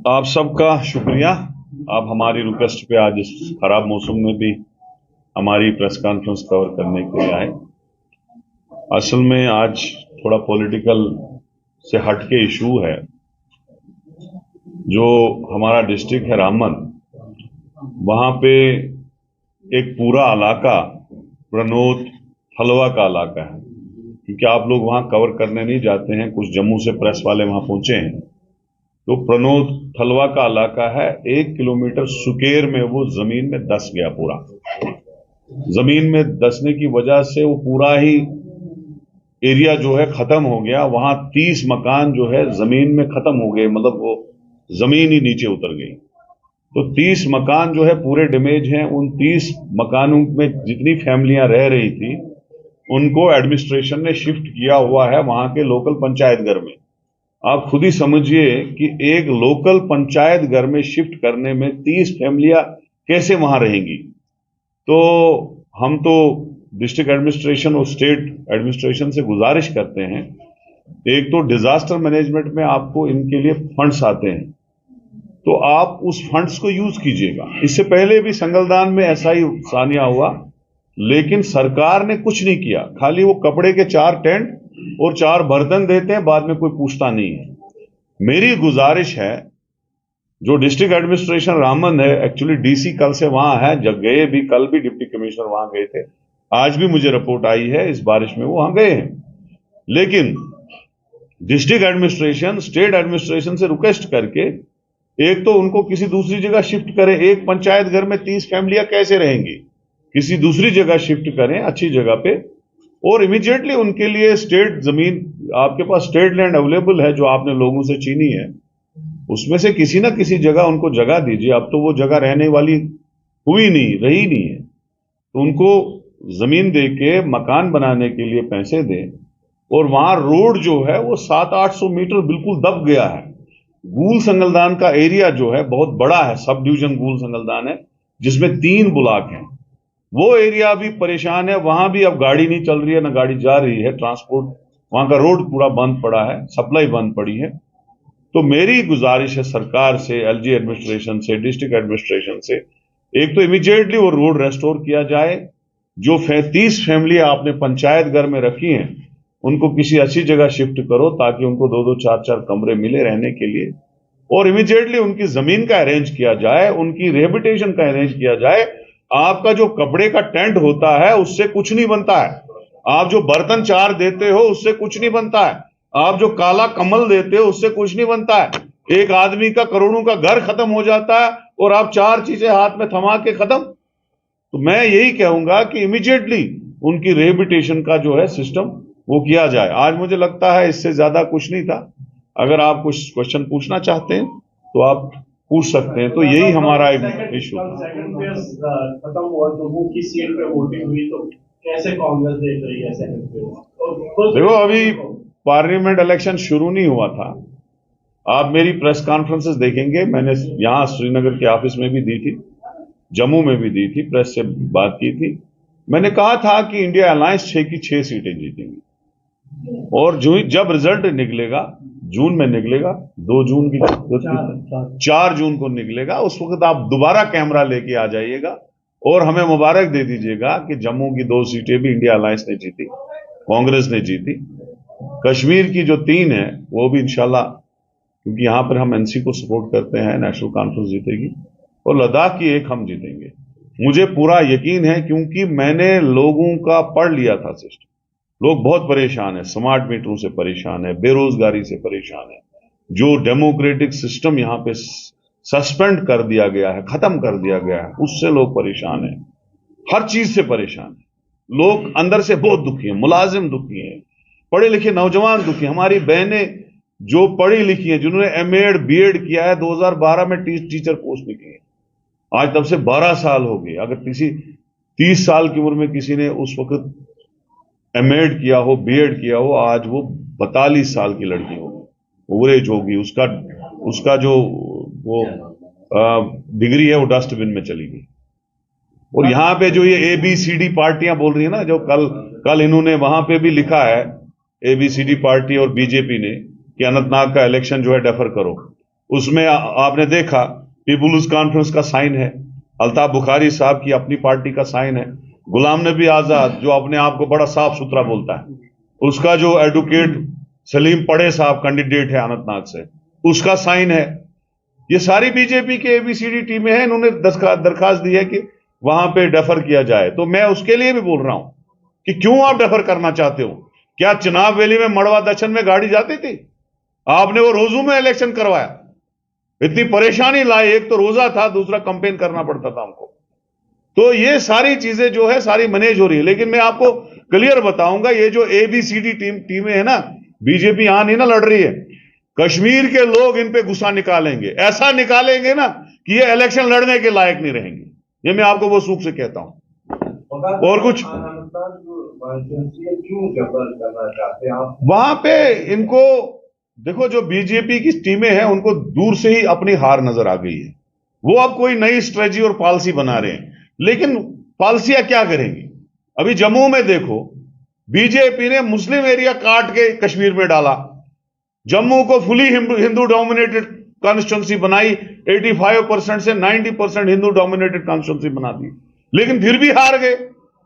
आप सबका शुक्रिया। आप हमारी रिक्वेस्ट पे आज इस खराब मौसम में भी हमारी प्रेस कॉन्फ्रेंस कवर करने के लिए आए। असल में आज थोड़ा पॉलिटिकल से हटके इशू है। जो हमारा डिस्ट्रिक्ट है रामबन, वहां पे एक पूरा इलाका प्रणोद थलवा का इलाका है, क्योंकि आप लोग वहां कवर करने नहीं जाते हैं। कुछ जम्मू से प्रेस वाले वहां पहुंचे हैं। तो प्रणोद थलवा का इलाका है, 1 किलोमीटर सुकेर में वो जमीन में धंस गया। पूरा जमीन में धंसने की वजह से वो पूरा ही एरिया जो है खत्म हो गया। वहां 30 मकान जो है जमीन में खत्म हो गए, मतलब वो जमीन ही नीचे उतर गई। तो 30 मकान जो है पूरे डैमेज हैं। उन 30 मकानों में जितनी फैमिलियां रह रही थी उनको एडमिनिस्ट्रेशन ने शिफ्ट किया हुआ है वहां के लोकल पंचायत घर में। आप खुद ही समझिए कि एक लोकल पंचायत घर में शिफ्ट करने में 30 फैमिलियां कैसे वहां रहेंगी। तो हम तो डिस्ट्रिक्ट एडमिनिस्ट्रेशन और स्टेट एडमिनिस्ट्रेशन से गुजारिश करते हैं, एक तो डिजास्टर मैनेजमेंट में आपको इनके लिए फंड्स आते हैं, तो आप उस फंड्स को यूज कीजिएगा। इससे पहले भी संगलदान में ऐसा ही सानिया हुआ, लेकिन सरकार ने कुछ नहीं किया। खाली वो कपड़े के 4 टेंट और 4 बर्तन देते हैं, बाद में कोई पूछता नहीं है। मेरी गुजारिश है, जो डिस्ट्रिक्ट एडमिनिस्ट्रेशन रामबन है, एक्चुअली डीसी कल से वहां है, जब गए भी, कल भी डिप्टी कमिश्नर वहां गए थे, आज भी मुझे रिपोर्ट आई है इस बारिश में वो वहां गए हैं। लेकिन डिस्ट्रिक्ट एडमिनिस्ट्रेशन स्टेट एडमिनिस्ट्रेशन से रिक्वेस्ट करके एक तो उनको किसी दूसरी जगह शिफ्ट करें। एक पंचायत घर में 30 फैमिलियां कैसे रहेंगी? किसी दूसरी जगह शिफ्ट करें, अच्छी जगह पे, और इमीडिएटली उनके लिए स्टेट जमीन, आपके पास स्टेट लैंड अवेलेबल है जो आपने लोगों से छीनी है, उसमें से किसी ना किसी जगह उनको जगह दीजिए। अब तो वो जगह रहने वाली हुई नहीं, रही नहीं है, तो उनको जमीन दे के मकान बनाने के लिए पैसे दें। और वहां रोड जो है वो 700-800 मीटर बिल्कुल दब गया है। गूल संगलदान का एरिया जो है बहुत बड़ा है, सब डिवीजन गूल संगलदान है, जिसमें 3 ब्लॉक हैं। वो एरिया भी परेशान है। वहां भी अब गाड़ी नहीं चल रही है, ना गाड़ी जा रही है, ट्रांसपोर्ट, वहां का रोड पूरा बंद पड़ा है, सप्लाई बंद पड़ी है। तो मेरी गुजारिश है सरकार से, एलजी एडमिनिस्ट्रेशन से, डिस्ट्रिक्ट एडमिनिस्ट्रेशन से, एक तो इमीडिएटली वो रोड रेस्टोर किया जाए। जो 30 फैमिली आपने पंचायत घर में रखी हैं उनको किसी अच्छी जगह शिफ्ट करो, ताकि उनको 2-2, 4-4 कमरे मिले रहने के लिए। और इमीडिएटली उनकी जमीन का अरेंज किया जाए, उनकी रिहेबिलिटेशन का अरेंज किया जाए। आपका जो कपड़े का टेंट होता है उससे कुछ नहीं बनता है। आप जो बर्तन 4 देते हो उससे कुछ नहीं बनता है। आप जो काला कमल देते हो उससे कुछ नहीं बनता है। एक आदमी का करोड़ों का घर खत्म हो जाता है और आप 4 चीजें हाथ में थमा के खत्म। तो मैं यही कहूंगा कि इमीडिएटली उनकी रिहेबिलिटेशन का जो है सिस्टम वो किया जाए। आज मुझे लगता है इससे ज्यादा कुछ नहीं था। अगर आप कुछ क्वेश्चन पूछना चाहते हैं तो आप पूछ सकते हैं। तो यही हमारा एक इशू था। सेकंड फेज खत्म हुआ तो वो किस सीट पे वोटिंग हुई, तो कैसे कांग्रेस देख रही है सेकंड फेज? देखो, अभी पार्लियामेंट इलेक्शन शुरू नहीं हुआ था। आप मेरी प्रेस कॉन्फ्रेंसेस देखेंगे, मैंने यहां श्रीनगर के ऑफिस में भी दी थी, जम्मू में भी दी थी, प्रेस से बात की थी। मैंने कहा था कि इंडिया अलायंस 6 की 6 सीटें जीतेंगी। और जब रिजल्ट निकलेगा, जून में निकलेगा, 2 जून की, 4 जून को निकलेगा, उस वक्त आप दोबारा कैमरा लेके आ जाइएगा और हमें मुबारक दे दीजिएगा कि जम्मू की 2 सीटें भी इंडिया अलायंस ने जीती, कांग्रेस ने जीती। कश्मीर की जो 3 है वो भी इंशाल्लाह, क्योंकि यहां पर हम एनसी को सपोर्ट करते हैं, नेशनल कॉन्फ्रेंस जीतेगी। और लद्दाख की 1 हम जीतेंगे। मुझे पूरा यकीन है, क्योंकि मैंने लोगों का पढ़ लिया था सिस्टम। लोग बहुत परेशान है, स्मार्ट मीटरों से परेशान है, बेरोजगारी से परेशान है। जो डेमोक्रेटिक सिस्टम यहां पे सस्पेंड कर दिया गया है, खत्म कर दिया गया है, उससे लोग परेशान है। हर चीज से परेशान है। लोग अंदर से बहुत दुखी हैं, मुलाजिम दुखी हैं, पढ़े लिखे नौजवान दुखी हैं। हमारी बहनें जो पढ़ी लिखी हैं, जिन्होंने एमएड बीएड किया है, 2012 में टीचर पोस्ट निकली है, आज तब से 12 साल हो गए। अगर किसी 30 साल की उम्र में किसी ने उस वक्त एमएड किया हो, बीएड किया हो, आज वो 42 साल की लड़की होगी, ओवरेज होगी, उसका जो वो डिग्री है वो डस्टबिन में चली गई। और यहां पे जो ये एबीसीडी पार्टियां बोल रही है ना, जो कल इन्होंने वहां पे भी लिखा है, एबीसीडी पार्टी और बीजेपी ने, कि अनंतनाग का इलेक्शन जो है डेफर करो। उसमें आपने देखा पीपुल्स कॉन्फ्रेंस का साइन है, अल्ताफ बुखारी साहब की अपनी पार्टी का साइन है, गुलाम नबी आजाद जो अपने आप को बड़ा साफ सुथरा बोलता है, उसका जो एडवोकेट सलीम पड़े साहब कैंडिडेट है अनंतनाग से, उसका साइन है। ये सारी बीजेपी के एबीसीडी टीमें हैं, इन्होंने दरखास्त दी है कि वहां पे डेफर किया जाए। तो मैं उसके लिए भी बोल रहा हूं कि क्यों आप डेफर करना चाहते हो? क्या चिनाब वैली में मड़वा दर्शन में गाड़ी जाती थी? आपने वो रोजू में इलेक्शन करवाया, इतनी परेशानी लाई, एक तो रोजा था, दूसरा कंपेन करना पड़ता था हमको। तो ये सारी चीजें जो है सारी मैनेज हो रही है। लेकिन मैं आपको क्लियर बताऊंगा, ये जो एबीसीडी टीमें है ना, बीजेपी यहां नहीं ना लड़ रही है, कश्मीर के लोग इन पे गुस्सा निकालेंगे, ऐसा निकालेंगे ना कि ये इलेक्शन लड़ने के लायक नहीं रहेंगे। ये मैं आपको वो सूख से कहता हूं। और कुछ क्यों जबर करना चाहते हैं आप वहां पे? इनको देखो, जो बीजेपी की टीमें हैं उनको दूर से ही अपनी हार नजर आ गई है। वो अब कोई नई स्ट्रेटजी और पॉलिसी बना रहे हैं, लेकिन पॉलिसियां क्या करेंगी? अभी जम्मू में देखो, बीजेपी ने मुस्लिम एरिया काट के कश्मीर में डाला, जम्मू को फुली हिंदू डोमिनेटेड कॉन्स्टिट्यूंसी बनाई, 85% से 90% हिंदू डोमिनेटेड कॉन्स्टिट्यूंसी बना दी, लेकिन फिर भी हार गए।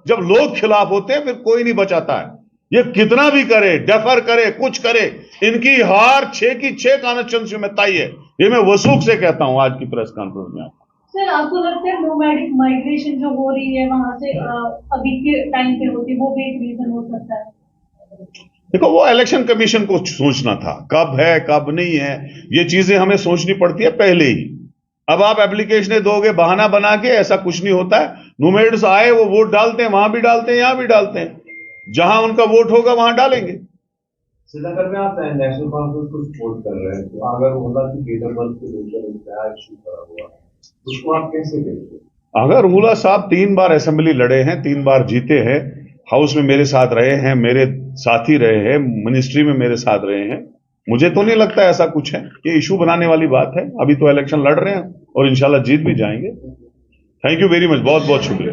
जब लोग खिलाफ होते हैं फिर कोई नहीं बचाता है। ये कितना भी करे, डेफर करे, कुछ करे, इनकी हार 6 की 6 कॉन्स्टिट्यूंसी में तय है। ये मैं वसूख से कहता हूं आज की प्रेस कॉन्फ्रेंस में। सर, आपको लगता है नोमैडिक माइग्रेशन जो हो रही है वहां से अभी के टाइम पे होती है, वो भी एक रीजन हो सकता है? देखो, वो इलेक्शन कमीशन को सोचना था, कब है कब नहीं है, ये चीजें हमें सोचनी पड़ती है पहले ही। अब आप एप्लीकेशनें दोगे बहाना बना के, ऐसा कुछ नहीं होता है। नोमैड्स आए, वो वोट डालते हैं, वहां भी डालते हैं, यहां भी डालते हैं, जहां उनका वोट होगा वहां डालेंगे। श्रीनगर में आप नेशनल कॉन्फ्रेंस को सपोर्ट कर रहे हैं, तो अगर होगा कि डेट ऑफ बर्थ को लेकर नया इशू करा हुआ है, उसको आप कैसे देखते हैं? अगर रूला साहब 3 बार असेंबली लड़े हैं, 3 बार जीते हैं, हाउस में मेरे साथ रहे हैं, मेरे साथी रहे हैं, मिनिस्ट्री में मेरे साथ रहे हैं, मुझे तो नहीं लगता ऐसा कुछ है। ये इशू बनाने वाली बात है। अभी तो इलेक्शन लड़ रहे हैं और इंशाल्लाह जीत भी जाएंगे। थैंक यू वेरी मच, बहुत बहुत शुक्रिया।